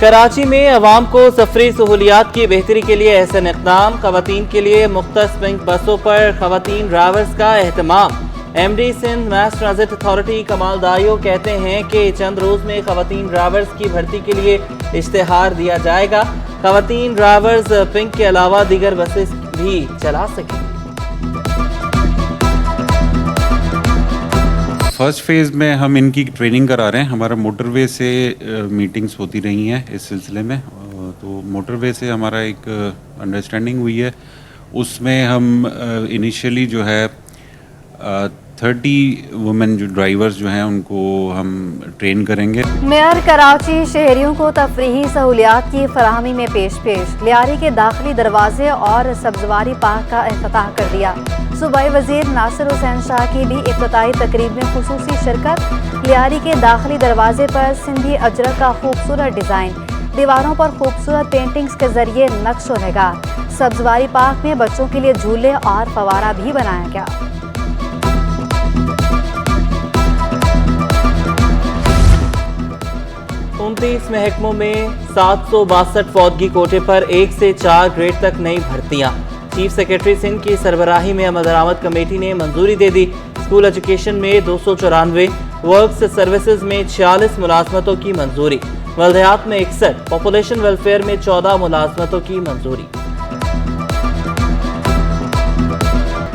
कराची में अवाम को सफरी सहूलियात की बेहतरी के लिए एहसन इक़दाम। ख़वातीन के लिए मुख्तस पिंक बसों पर ख़वातीन ड्राइवर्स का एहतमाम। MD Sindh mass transit authority Kamal Dayo कहते हैं कि चंद रोज़ में ख़वातीन ड्राइवर्स की भर्ती के लिए इश्तिहार दिया जाएगा। ख़वातीन ड्राइवर्स पिंक के अलावा दीगर बसेस भी चला सकें। फर्स्ट फेज़ में हम इनकी ट्रेनिंग करा रहे हैं। हमारा मोटरवे से मीटिंग्स होती रही हैं इस सिलसिले में, तो मोटरवे से हमारा एक अंडरस्टैंडिंग हुई है। उसमें हम इनिशियली जो है 30 वुमेन जो ड्राइवर्स जो हैं उनको हम ट्रेन करेंगे। मेयर कराची शहरियों को तफरीही सहूलियात की फराहमी में पेश लियारी के दाखिली दरवाजे और सब्जवारी पार्क का इफ्तिताह कर दिया। सूबाई वजीर नासिर हुसैन शाह की भी इफ्तिताही तकरीब में खुसूसी शिरकत। लियारी के दाखिली दरवाजे पर सिंधी अजरक का खूबसूरत डिज़ाइन, दीवारों पर खूबसूरत पेंटिंग्स के जरिए नक्श व नगार। सब्जवारी पार्क में बच्चों के लिए झूले और फवारा भी बनाया गया। उनतीस महकमों में 762 फौदगी कोटे पर 1 से 4 ग्रेड तक नई भर्तियां। चीफ सेक्रेटरी सिंध की सरबराही में अमल दरामद कमेटी ने मंजूरी दे दी। स्कूल एजुकेशन में 294, वर्क्स सर्विसेज में 46 मुलाजमतों की मंजूरी। वल्दियात में 61, पॉपुलेशन वेलफेयर में 14 मुलाजमतों की मंजूरी।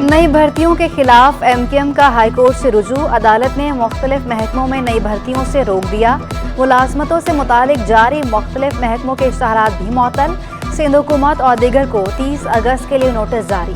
नई भर्तियों के खिलाफ MKM का हाईकोर्ट से रुजू। अदालत ने मुख्तलिफ महकमों में नई भर्तियों से रोक दिया। मुलाजमतों से मुतालिक जारी मुख्तलिफ महकमों के इश्तहारात भी मुअत्तल। सिंध हुकूमत और दीगर को 30 अगस्त के लिए नोटिस जारी।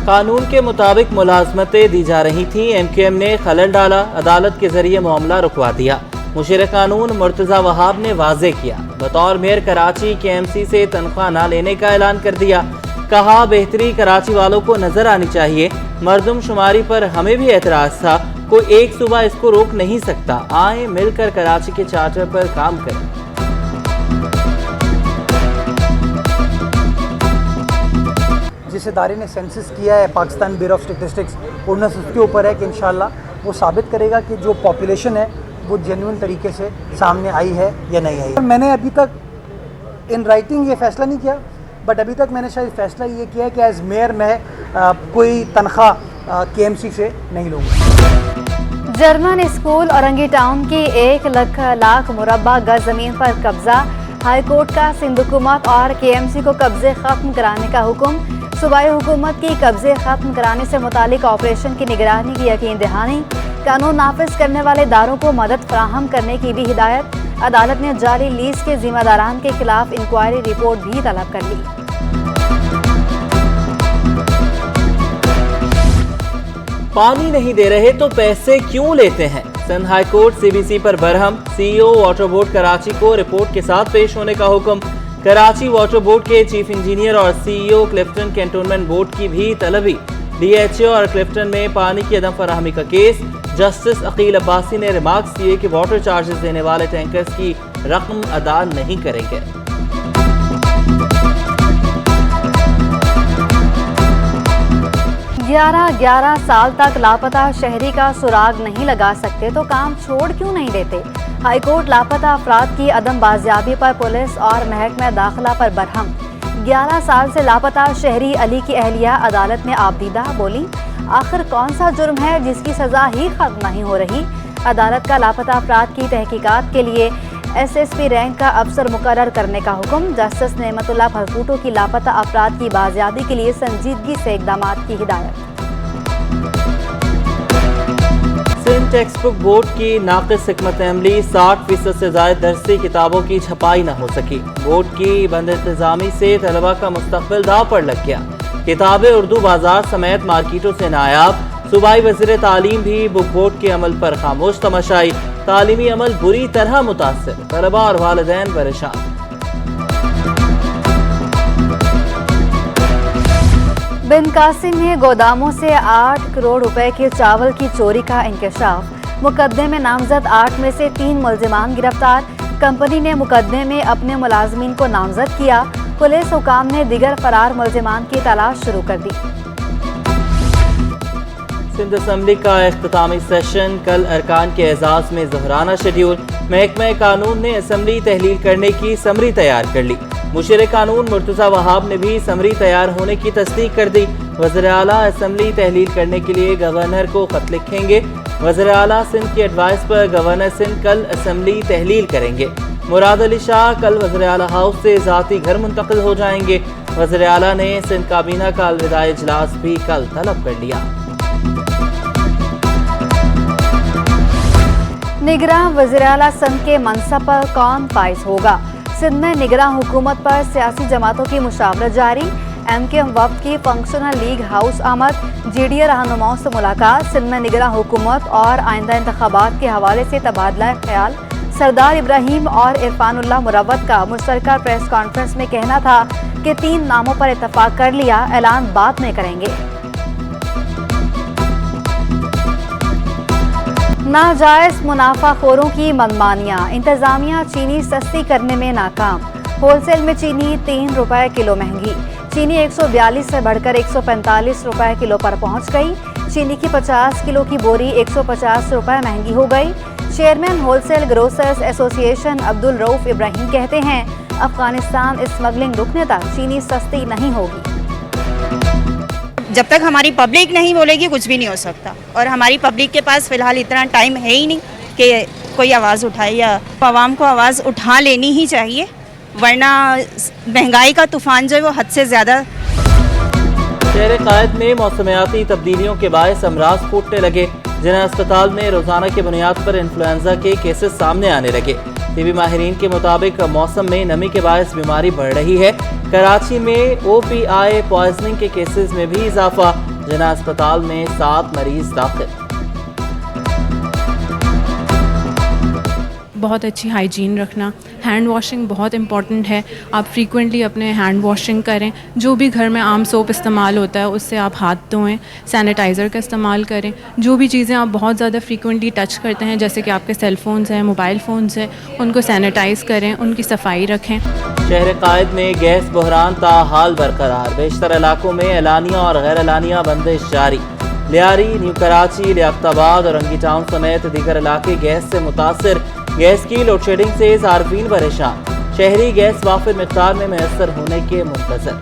कानून के मुताबिक मुलाजमतें दी जा रही थी। MKM ने खलल डाला, अदालत के जरिए मामला रुकवा दिया। मुशीर कानून मुर्तजा वहाब ने वाजे किया। बतौर मेयर कराची KMC से तनख्वाह न लेने का ऐलान कर दिया। कहा बेहतरी कराची वालों को नजर आनी चाहिए। मरदमशुमारी पर हमें भी एतराज था, कोई एक सूबा इसको रोक नहीं सकता। आए मिलकर कराची के चार्टर पर काम करें। जिस इदारे ने सेंसस किया है पाकिस्तान ब्यूरो ऑफ स्टैटिस्टिक्स, उन्नस उसके ऊपर है कि इंशाल्लाह वो साबित करेगा कि जो पॉपुलेशन है वो जेन्युइन तरीके से सामने आई है या नहीं आई। मैंने अभी तक इन राइटिंग ये फैसला नहीं किया, बट अभी तक मैंने शायद फैसला ये किया है कि एज मेयर मैं कोई तनख्वाह KMC से नहीं लूँगा। जर्मन स्कूल औरंगी टाउन की 1 लाख मुरब्बा गज जमीन पर कब्जा। हाईकोर्ट का सिंध हुकूमत और KMC को कब्जे खत्म कराने का हुक्म। सूबाई हुकूमत की कब्जे खत्म कराने से मुतालिक ऑपरेशन की निगरानी की यकीन दहानी। कानून नाफिज करने वाले इदारों को मदद फराहम करने की भी हिदायत। अदालत ने जाली लीज के जिम्मेदारान के खिलाफ इंक्वायरी रिपोर्ट भी तलब कर ली। पानी नहीं दे रहे तो पैसे क्यों लेते हैं? सिंध हाई कोर्ट CBC पर Barham. CEO water board Karachi को रिपोर्ट के साथ पेश होने का हुक्म। कराची वाटर बोर्ड के चीफ इंजीनियर और CEO क्लिफ्टन कैंटोनमेंट बोर्ड की भी तलबी। DHO और क्लिफ्टन में पानी की अदम फराहमी का केस। जस्टिस अकील अब्बासी ने रिमार्क्स दिए कि वाटर चार्जेस देने वाले टैंकर्स की रकम अदा नहीं करेंगे। 11 साल तक लापता शहरी का सुराग नहीं लगा सकते तो काम छोड़ क्यों नहीं देते? हाईकोर्ट लापता अफराद की अदम बाजियाबी पर पुलिस और महकमा दाखिला पर बरहम। 11 साल से लापता शहरी अली की अहलिया अदालत में आबदीदा। बोली, आखिर कौन सा जुर्म है जिसकी सजा ही खत्म नहीं हो रही? अदालत का लापता अफराद की तहकीकात के लिए SSP रैंक का अफसर मुकर्रर करने का हुक्म। जस्टिस नेमतुल्लाह भरपूटो की लापता अफराद की बाजियाबी के लिए संजीदगी से इक़दामात की हिदायत। सिंध टेक्स्ट बुक बोर्ड की नाक़िस हिकमत अमली। 60% से ज़ायद दरसी किताबों की छपाई न हो सकी। बोर्ड की बंद इंतज़ामी से तलबा का मुस्तक़बिल दाव पर लग गया। किताबें उर्दू बाजार समेत मार्केटों से नायाब। सूबाई वज़ीर तालीम भी बुक बोर्ड के अमल पर खामोश तमाशाई। तालीमी अमल बुरी तरह मुतासिर। तलबा और वालिदैन परेशान। बिन कासिम में गोदामों से 8 करोड़ रुपए के चावल की चोरी का इंकशाफ। मुकदमे में नामजद 8 में से 3 मुल्जिमान गिरफ्तार। कंपनी ने मुकदमे में अपने मुलाजमीन को नामजद किया। पुलिस हुकाम ने दिगर फरार मुल्जिमान की तलाश शुरू कर दी। सिंध असम्बली का इख्तितामी सेशन कल अरकान के एजाज में ज़ोहराना शेड्यूल। महकमा कानून ने असम्बली तहलील करने की समरी तैयार कर ली। मुशीर कानून मुर्तज़ा वहाब ने भी समरी तैयार होने की तस्दीक कर दी। वज़ीर आला असम्बली तहलील करने के लिए गवर्नर को खत लिखेंगे। वज़ीर आला सिंध की एडवाइस पर गवर्नर सिंध कल असम्बली तहलील करेंगे। मुराद अली शाह कल वज़ीर आला हाउस से ज़ाती घर मुंतकिल हो जाएंगे। वज़ीर आला ने सिंध काबीना का अलविदाई इजलास भी कल तलब कर लिया। निगरां वज़ीर आला सिंध के मनसब पर कौन फाइज होगा? सिंध में निगरां हुकूमत पर सियासी जमातों की मुशावरत जारी। MKM वफ्द की फंक्शनल लीग हाउस आमद। GDA रहनुमाओं से मुलाकात। सिंध में निगरां हुकूमत और आइंदा इंतखाबात के हवाले से तबादला ख्याल। सरदार इब्राहिम और इरफानुल्लाह मुरव्वत का मुश्तरका प्रेस कॉन्फ्रेंस में कहना था कि 3 नामों पर इत्तफाक कर लिया, ऐलान बाद में करेंगे। नाजायज मुनाफाखोरों की मनमानियाँ। इंतजामिया चीनी सस्ती करने में नाकाम। होलसेल में चीनी 3 रुपए किलो महंगी। चीनी 142 से बढ़कर 145 रुपए किलो पर पहुंच गई। चीनी की 50 किलो की बोरी 150 रुपए महंगी हो गई। Chairman wholesale grocers association Abdul Rauf Ibrahim कहते हैं, अफगानिस्तान स्मगलिंग रुकने तक चीनी सस्ती नहीं होगी। जब तक हमारी पब्लिक नहीं बोलेगी कुछ भी नहीं हो सकता, और हमारी पब्लिक के पास फ़िलहाल इतना टाइम है ही नहीं कि कोई आवाज़ उठाए, या आवाम को आवाज़ उठा लेनी ही चाहिए, वरना महंगाई का तूफ़ान जो है वो हद से ज़्यादा। शहर कायद में मौसमियाती तब्दीलियों के बायस अमराज फूटने लगे। जिन्हें अस्पताल में रोज़ाना की बुनियाद पर इन्फ्लुएंजा के केसेस सामने आने लगे। टीबी माहिरीन के मुताबिक मौसम में नमी के बायस बीमारी बढ़ रही है। कराची में OPI पॉइजनिंग के केसेस में भी इजाफा। जिन्हें अस्पताल में 7 मरीज दाखिल। बहुत अच्छी हाइजीन रखना, हैंड वॉशिंग बहुत इम्पॉर्टेंट है। आप फ्रीक्वेंटली अपने हैंड वॉशिंग करें। जो भी घर में आम सोप इस्तेमाल होता है उससे आप हाथ धोएं। सैनिटाइज़र का इस्तेमाल करें। जो भी चीज़ें आप बहुत ज़्यादा फ्रीक्वेंटली टच करते हैं, जैसे कि आपके सेल फ़ोन्स हैं, मोबाइल फ़ोन्स हैं, उनको सैनिटाइज़ करें, उनकी सफाई रखें। शहर कायद में गैस बहरान ताहाल बरकरार। बेशतर इलाकों में एलानिया और गैर एलानिया बंदिश जारी। लियारी, न्यू कराची, लियाकताबाद और रंगी टाउन समेत दीगर इलाके गैस से मुतासर। गैस की लोड शेडिंग से सार्फिन परेशान। शहरी गैस वाफिर मिक़दार में मैसर होने के मुंतज़र।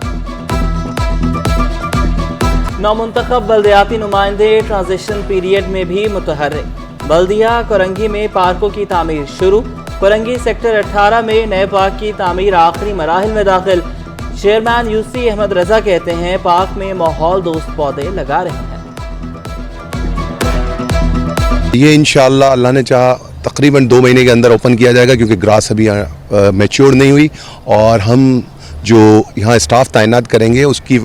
नौमुंतखब बल्दियाती नुमाइंदे ट्रांजिशन पीरियड में भी मुतहर्रिक। बल्दिया कोरंगी में पार्कों की तामीर शुरू। कोरंगी सेक्टर 18 में नए पार्क की तामीर आखिरी मराहिल में दाखिल। चेयरमैन UC अहमद रजा कहते हैं, पार्क में माहौल दोस्त पौधे लगा रहे हैं। ये इंशाअल्लाह अल्लाह ने चाहा तकरीबन 2 महीने के अंदर ओपन किया जाएगा, क्योंकि ग्रास अभी मैच्योर नहीं हुई, और हम जो यहाँ स्टाफ तैनात करेंगे उसकी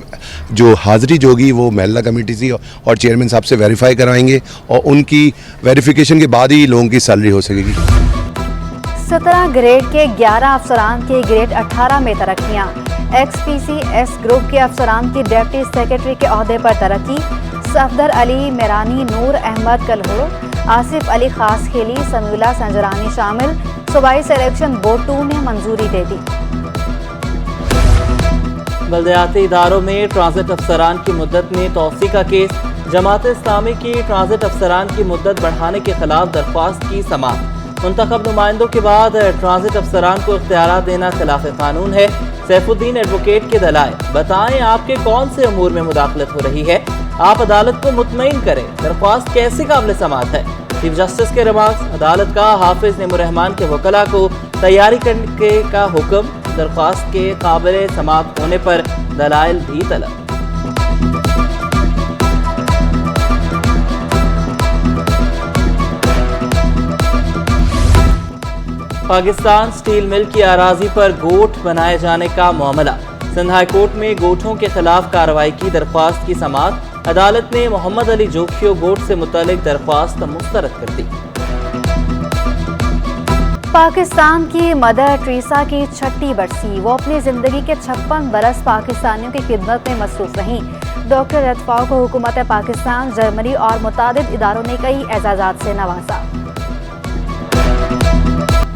जो हाज़िरी जो होगी वो महल्ला कमेटी से और चेयरमैन साहब से वेरीफाई करवाएंगे, और उनकी वेरिफिकेशन के बाद ही लोगों की सैलरी हो सकेगी। 17 ग्रेड के 11 अफसरान की ग्रेड 18 में तरक्कियाँ। XPCS ग्रुप के अफसरान की डिप्टी सेक्रेटरी के अहदे पर तरक्की। सफदर अली मेरानी, नूर अहमद कलहो, आसिफ अली खास खेली, समीउल्लाह संजरानी शामिल। सूबाई सिलेक्शन बोर्ड 2 ने मंजूरी दे दी। बल्दियाती इदारों में ट्रांजिट अफसरान की मुद्दत में तोसी का केस। जमात इस्लामी की ट्रांजिट अफसरान की मुद्दत बढ़ाने के खिलाफ दरख्वास्त की समाअत। मुंतखब नुमाइंदों के बाद ट्रांजिट अफसरान को इख्तियारात देना खिलाफ कानून है। सैफुद्दीन एडवोकेट के दलाइल, बताएं आपके कौन से अमूर में मुदाखलत हो रही है, आप अदालत को मुतमईन करें। दरख्वास्त कैसे काबिल समाअत है? चीफ जस्टिस के रिमार्क्स। अदालत का हाफिज नेमुर्रहमान के वकला को तैयारी करने का हुक्म। दरख्वास्त के काबिल समाअत होने पर दलाइल भी तलब। पाकिस्तान स्टील मिल की अराजी पर गोठ बनाए जाने का मामला। सिंध हाई कोर्ट में गोठों के खिलाफ कार्रवाई की दरख्वास्त की समाअत। अदालत ने मोहम्मद अली जोखियो गोठ से मुतालिक दरख्वास्त मुस्तरद कर दी। पाकिस्तान की मदर टेरेसा की 6ठी बरसी। वो अपनी ज़िंदगी के 56 बरस पाकिस्तानियों की खिदमत में मसरूफ़ रहीं। डॉक्टर रतफा को हुकूमत पाकिस्तान, जर्मनी और मुतादिद इदारों ने कई एजाज़ात से नवाजा।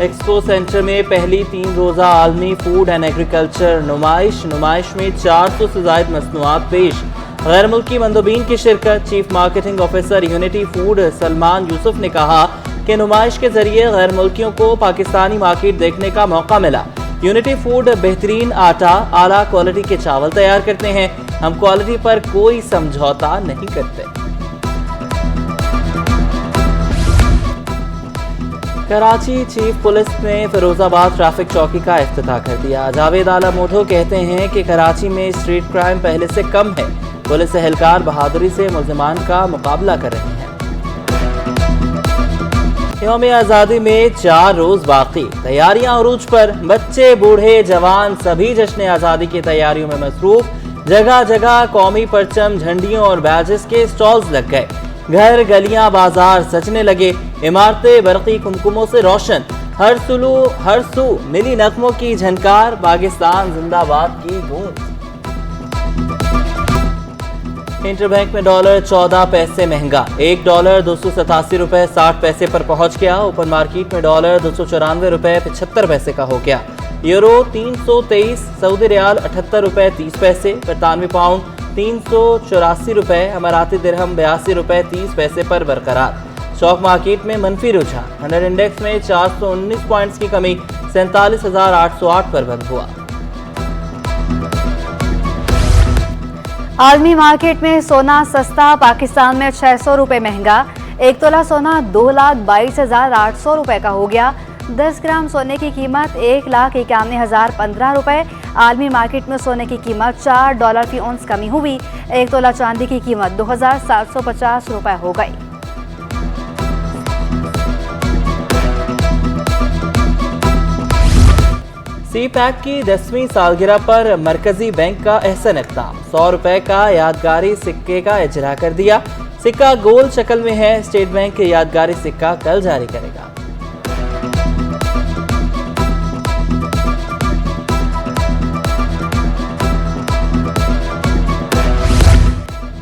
एक्सपो सेंटर में पहली 3 रोज़ा आलमी फूड एंड एग्रीकल्चर नुमाइश में 400 से ज़ायद मसनूआत पेश। गैर मुल्की मंदोबीन की शिरकत। Chief marketing officer unity food Salman Yusuf ने कहा कि नुमाइश के जरिए गैर मुल्कियों को पाकिस्तानी मार्केट देखने का मौका मिला। यूनिटी फूड बेहतरीन आटा, आला क्वालिटी के चावल तैयार करते हैं। हम क्वालिटी पर कोई समझौता नहीं करते। कराची चीफ पुलिस ने फिरोजाबाद ट्रैफिक चौकी का इफ्तिताह कर दिया। जावेद आला मोटो कहते हैं कि कराची में स्ट्रीट क्राइम पहले से कम है। पुलिस एहलकार बहादुरी से मुल्जिमान का मुकाबला कर रहे हैं। यौम आज़ादी में 4 रोज बाकी, तैयारियां अरूज पर। बच्चे, बूढ़े, जवान सभी जश्न आज़ादी की तैयारियों में मसरूफ। जगह जगह कौमी परचम, झंडियों और बैजेस के स्टॉल्स लग गए। घर, गलियां, बाजार सजने लगे। इमारतें बरकी कुमकुमों से रोशन। हर सू मिली नगमों की झनकार। पाकिस्तान जिंदाबाद की गूंज। इंटरबैंक में डॉलर 14 पैसे महंगा। $1 287 रुपए 60 पैसे पर पहुंच गया। ओपन मार्केट में डॉलर 294 रुपए 75 पैसे का हो गया। यूरो 323, सऊदी रियाल 78 रुपए 30 पैसे, बरतानवी पाउंड 384 रुपए, अमाराती दिरहम 82 रुपए 30 पैसे पर बरकरार। स्टॉक मार्केट में मनफी रुझान। 100 इंडेक्स में 419 पॉइंट्स की कमी 47,808 पर बंद हुआ। आलमी मार्केट में सोना सस्ता, पाकिस्तान में 600 रुपए महंगा। 1 तोला सोना 2,22,800 रुपए का हो गया। 10 ग्राम सोने की कीमत 1,91,015 रुपए। आलमी मार्केट में सोने की कीमत $4 फी औंस कमी हुई। 1 तोला चांदी की कीमत 2,750 रुपए हो गई। सी पैक की 10वीं सालगिरह पर मरकजी बैंक का अहसन इक़दाम। 100 रुपए का यादगारी सिक्के का इजरा कर दिया। सिक्का गोल शक्ल में है। स्टेट बैंक के यादगारी सिक्का कल जारी करेगा।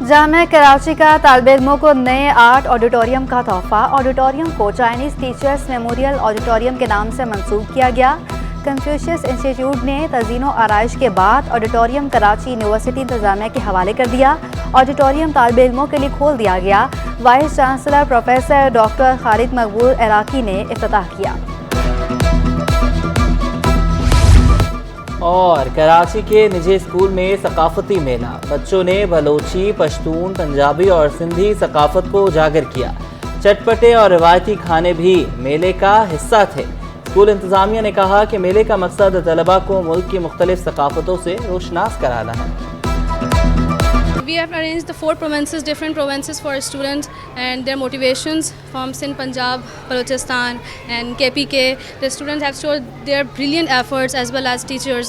जामिया कराची का तालिबे इल्मों को नए आर्ट ऑडिटोरियम का तोहफा। ऑडिटोरियम को चाइनीज टीचर्स मेमोरियल ऑडिटोरियम के नाम से मंसूब किया गया। कन्फ्यूशियस इंस्टीट्यूट ने तज़ीनो आराइश के बाद ऑडिटोरियम कराची यूनिवर्सिटी इंतजामिया के हवाले कर दिया। ऑडिटोरियम तालिबे इल्मों के लिए खोल दिया गया। Vice chancellor professor doctor Khalid मकबूल इराकी ने इफ्तिताह किया। और कराची के निजी स्कूल में सकाफती मेला। बच्चों ने बलोची, पश्तून, पंजाबी और सिंधी सकाफत को उजागर किया। चटपटे और रिवायती खाने भी मेले का हिस्सा थे। स्कूल इंतजामिया ने कहा कि मेले का मकसद तलबा को मुल्क की मुख्तलिफ सकाफतों से रोशनास कराना है। We have arranged the 4 provinces, different provinces for students and their motivations from Sindh, Punjab, Balochistan and KPK. The students have showed their brilliant efforts as well as teachers.